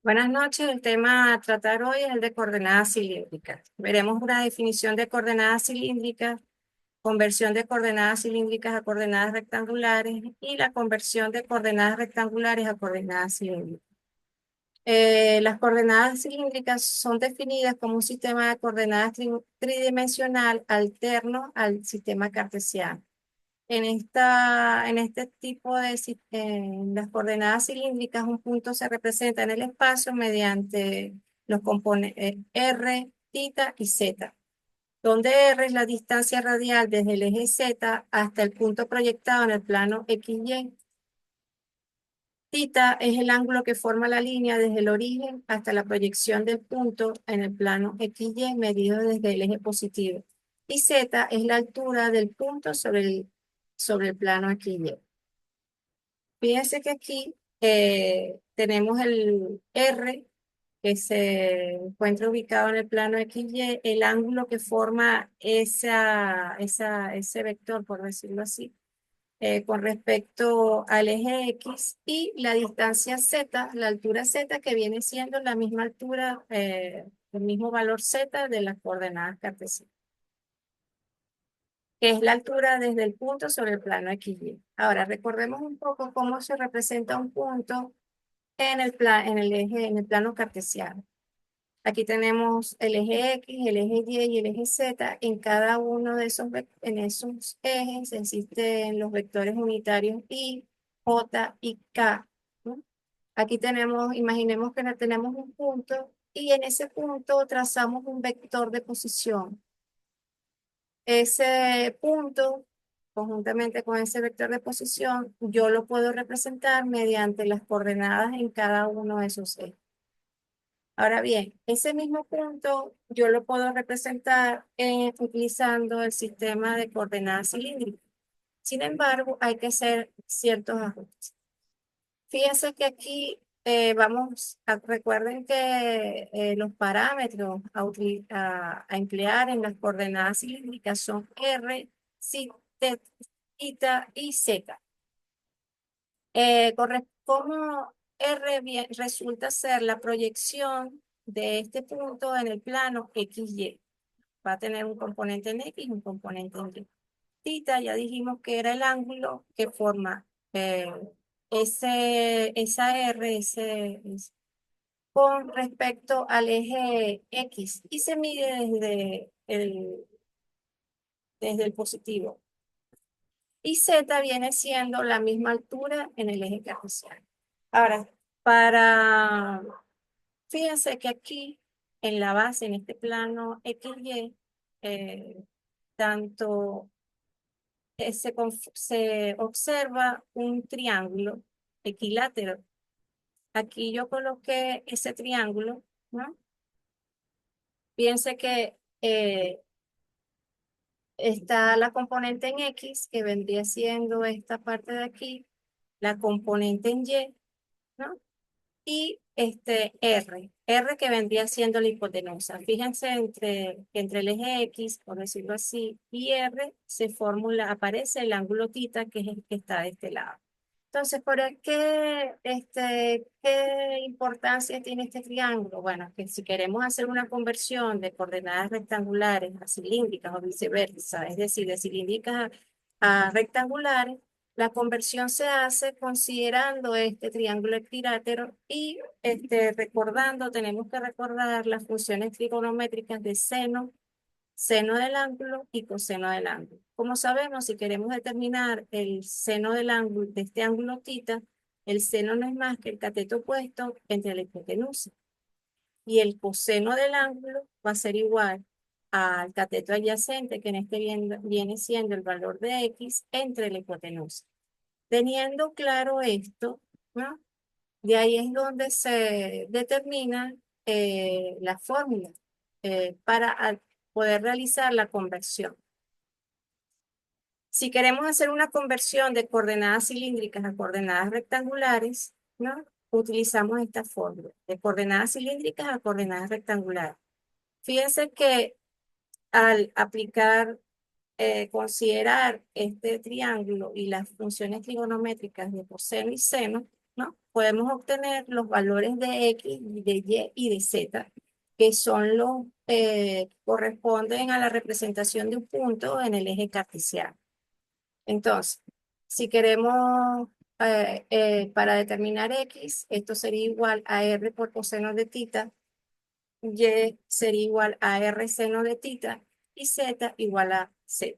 Buenas noches, el tema a tratar hoy es el de coordenadas cilíndricas. Veremos una definición de coordenadas cilíndricas, conversión de coordenadas cilíndricas a coordenadas rectangulares y la conversión de coordenadas rectangulares a coordenadas cilíndricas. Las coordenadas cilíndricas son definidas como un sistema de coordenadas tridimensional alterno al sistema cartesiano. En este tipo de las coordenadas cilíndricas, un punto se representa en el espacio mediante los componentes R, θ y Z, donde R es la distancia radial desde el eje Z hasta el punto proyectado en el plano XY. Θ es el ángulo que forma la línea desde el origen hasta la proyección del punto en el plano XY medido desde el eje positivo. Y Z es la altura del punto sobre el plano XY. Fíjense que aquí tenemos el R que se encuentra ubicado en el plano XY, el ángulo que forma ese vector, por decirlo así, con respecto al eje X y la distancia Z, la altura Z, que viene siendo la misma altura, el mismo valor Z de las coordenadas cartesianas, que es la altura desde el punto sobre el plano XY. Ahora, recordemos un poco cómo se representa un punto en el plano cartesiano. Aquí tenemos el eje X, el eje Y y el eje Z. En cada uno de en esos ejes existen los vectores unitarios Y, J y K, ¿no? Aquí tenemos, imaginemos que tenemos un punto y en ese punto trazamos un vector de posición. Ese punto, conjuntamente con ese vector de posición, yo lo puedo representar mediante las coordenadas en cada uno de esos ejes. Ahora bien, ese mismo punto yo lo puedo representar utilizando el sistema de coordenadas cilíndricas. Sin embargo, hay que hacer ciertos ajustes. Fíjense que aquí recuerden que los parámetros a emplear en las coordenadas cilíndricas son R, θ y Z. Como resulta ser la proyección de este punto en el plano XY. Va a tener un componente en X y un componente en Y. Tita, ya dijimos que era el ángulo que forma eh, esa R con respecto al eje X y se mide desde el positivo. Y Z viene siendo la misma altura en el eje cartesiano. Ahora, para, fíjense que aquí en la base, en este plano XY, eh, tanto se observa un triángulo equilátero. Aquí yo coloqué ese triángulo, ¿no? Fíjense que está la componente en X, que vendría siendo esta parte de aquí, la componente en Y, ¿no? Y R que vendría siendo la hipotenusa. Fíjense entre el eje X, por decirlo así, y R aparece el ángulo θ, que es el que está de este lado. Entonces, ¿qué importancia tiene este triángulo? Bueno, que si queremos hacer una conversión de coordenadas rectangulares a cilíndricas o viceversa, es decir, de cilíndricas a rectangulares, la conversión se hace considerando este triángulo equilátero y tenemos que recordar las funciones trigonométricas de seno del ángulo y coseno del ángulo. Como sabemos, si queremos determinar el seno del ángulo, de este ángulo θ, el seno no es más que el cateto opuesto entre la hipotenusa. Y el coseno del ángulo va a ser igual al cateto adyacente, que en viene siendo el valor de X entre la hipotenusa. Teniendo claro esto, ¿no? De ahí es donde se determina la fórmula para poder realizar la conversión. Si queremos hacer una conversión de coordenadas cilíndricas a coordenadas rectangulares, ¿no? Utilizamos esta fórmula, de coordenadas cilíndricas a coordenadas rectangulares. Fíjense que al considerar este triángulo y las funciones trigonométricas de coseno y seno, ¿no? Podemos obtener los valores de X, de Y y de Z, que son los corresponden a la representación de un punto en el eje cartesiano. Entonces, si queremos, para determinar X, esto sería igual a R por coseno de tita, Y sería igual a R seno de tita y Z igual a Z.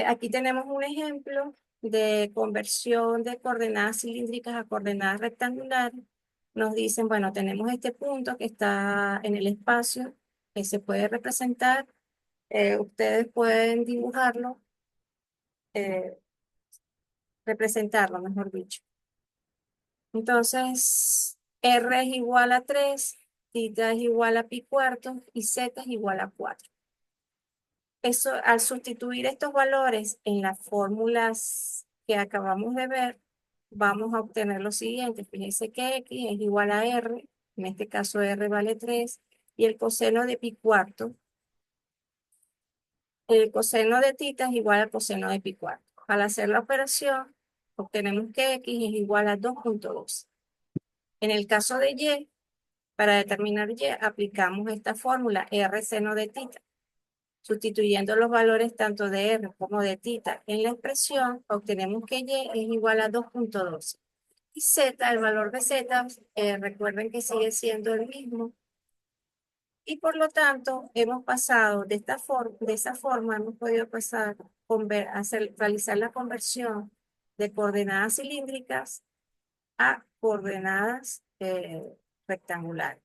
Aquí tenemos un ejemplo de conversión de coordenadas cilíndricas a coordenadas rectangulares. Nos dicen, bueno, tenemos este punto que está en el espacio, que se puede representar. Ustedes pueden dibujarlo, eh, representarlo, mejor dicho. Entonces, R es igual a 3, θ es igual a pi cuartos y Z es igual a 4. Eso, al sustituir estos valores en las fórmulas que acabamos de ver, vamos a obtener lo siguiente. Fíjense que X es igual a R, en este caso R vale 3, y el coseno de pi cuarto, el coseno de tita es igual al coseno de pi cuarto. Al hacer la operación, obtenemos que X es igual a 2.2. En el caso de Y, para determinar Y, aplicamos esta fórmula R seno de tita. Sustituyendo los valores tanto de R como de tita en la expresión, obtenemos que Y es igual a 2.12. Y Z, el valor de Z, recuerden que sigue siendo el mismo. Y por lo tanto, hemos pasado de esa forma, hemos podido pasar, realizar la conversión de coordenadas cilíndricas a coordenadas rectangulares.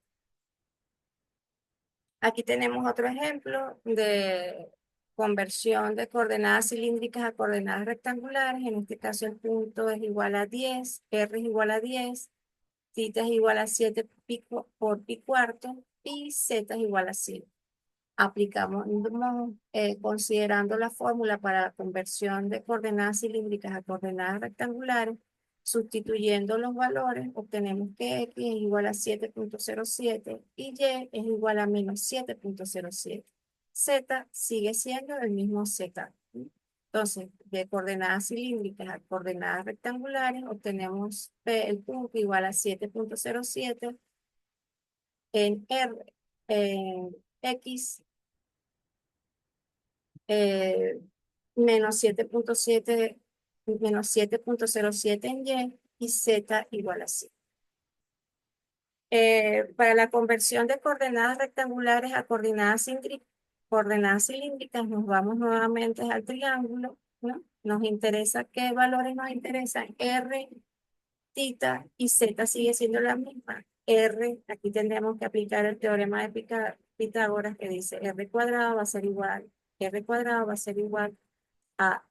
Aquí tenemos otro ejemplo de conversión de coordenadas cilíndricas a coordenadas rectangulares. En este caso el punto es igual a 10, R es igual a 10, θ es igual a 7 por pi cuarto y Z es igual a 5. Aplicamos, considerando la fórmula para conversión de coordenadas cilíndricas a coordenadas rectangulares, sustituyendo los valores, obtenemos que X es igual a 7.07 y Y es igual a menos 7.07. Z sigue siendo el mismo Z. Entonces, de coordenadas cilíndricas a coordenadas rectangulares, obtenemos P, el punto igual a 7.07 en R, en X eh, menos 7.07 en Y Z igual a 5. Para la conversión de coordenadas rectangulares a coordenadas cilíndricas, nos vamos nuevamente al triángulo, ¿no? Nos interesa qué valores nos interesan. R, θ y Z sigue siendo la misma. R, aquí tendríamos que aplicar el teorema de Pitágoras que dice R cuadrado va a ser igual, R cuadrado va a ser igual a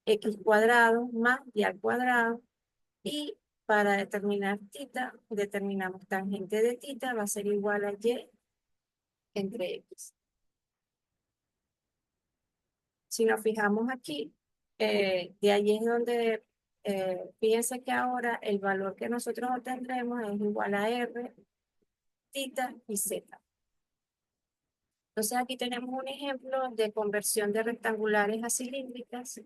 X cuadrado más Y al cuadrado. Y para determinar θ, determinamos tangente de θ va a ser igual a Y entre X. Si nos fijamos aquí, de allí es donde, fíjense que ahora el valor que nosotros obtendremos es igual a R, θ y Z. Entonces aquí tenemos un ejemplo de conversión de rectangulares a cilíndricas.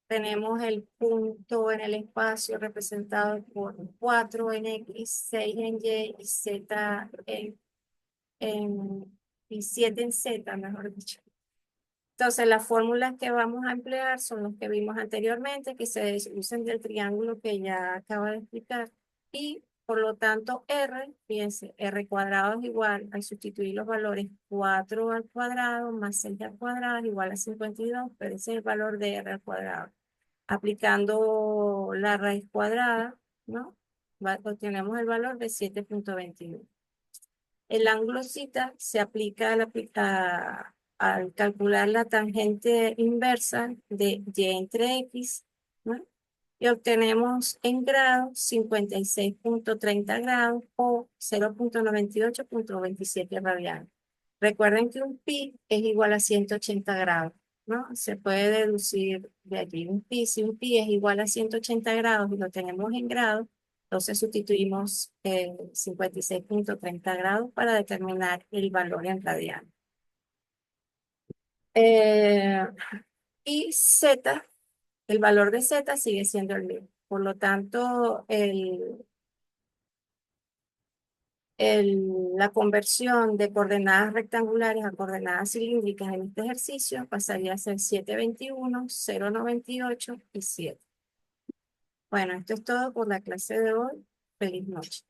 Tenemos el punto en el espacio representado por 4 en X, 6 en Y y Z y 7 en Z, mejor dicho. Entonces, las fórmulas que vamos a emplear son las que vimos anteriormente, que se usan del triángulo que ya acabo de explicar. Y por lo tanto, R, fíjense, R cuadrado es igual, al sustituir los valores 4 al cuadrado más 6 al cuadrado es igual a 52, pero ese es el valor de R al cuadrado. Aplicando la raíz cuadrada, ¿no? Obtenemos el valor de 7.21. El ángulo θ se aplica al calcular la tangente inversa de Y entre X, ¿no? Y obtenemos en grados 56.30 grados o 0.98.27 radianes. Recuerden que un pi es igual a 180 grados, ¿no? Se puede deducir de allí un pi. Si un pi es igual a 180 grados y lo tenemos en grados, entonces sustituimos 56.30 grados para determinar el valor en radianes. Y Z, el valor de Z sigue siendo el mismo. Por lo tanto, la conversión de coordenadas rectangulares a coordenadas cilíndricas en este ejercicio pasaría a ser 721, 098 y 7. Bueno, esto es todo por la clase de hoy. Feliz noche.